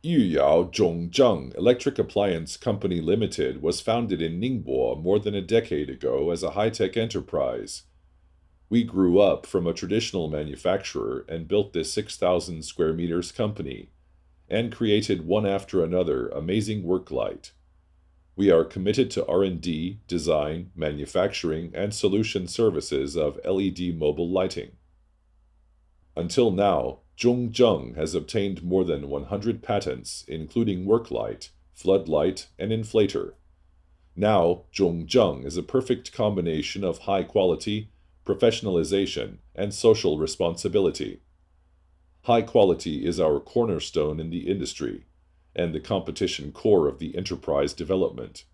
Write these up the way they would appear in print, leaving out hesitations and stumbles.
Yuyao Zhongzheng Electric Appliance Company Limited was founded in Ningbo more than a decade ago as a high-tech enterprise. We grew up from a traditional manufacturer and built this 6,000 square meters company, and created one after another amazing work light. We are committed to R&D, design, manufacturing, and solution services of LED mobile lighting. Until now, Zhongzheng has obtained more than 100 patents, including work light, floodlight, and inflator. Now, Zhongzheng is a perfect combination of high quality, professionalization, and social responsibility. High quality is our cornerstone in the industry, and the competition core of the enterprise development.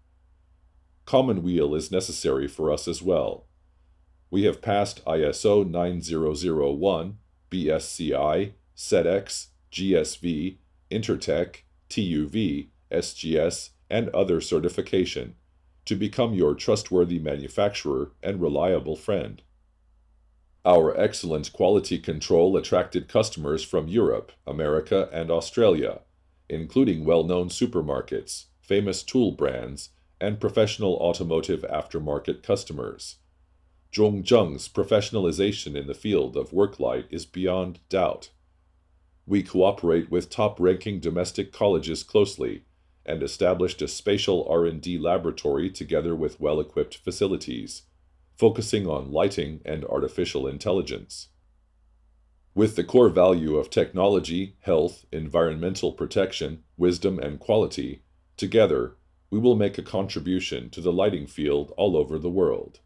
Commonweal is necessary for us as well. We have passed ISO 9001, BSCI, SEDEX, GSV, Intertech, TUV, SGS, and other certification to become your trustworthy manufacturer and reliable friend. Our excellent quality control attracted customers from Europe, America, and Australia, including well-known supermarkets, famous tool brands, and professional automotive aftermarket customers. Zhongzheng's professionalization in the field of work light is beyond doubt. We cooperate with top-ranking domestic colleges closely and established a spatial R&D laboratory together with well-equipped facilities, focusing on lighting and artificial intelligence. With the core value of technology, health, environmental protection, wisdom, and quality, together, we will make a contribution to the lighting field all over the world.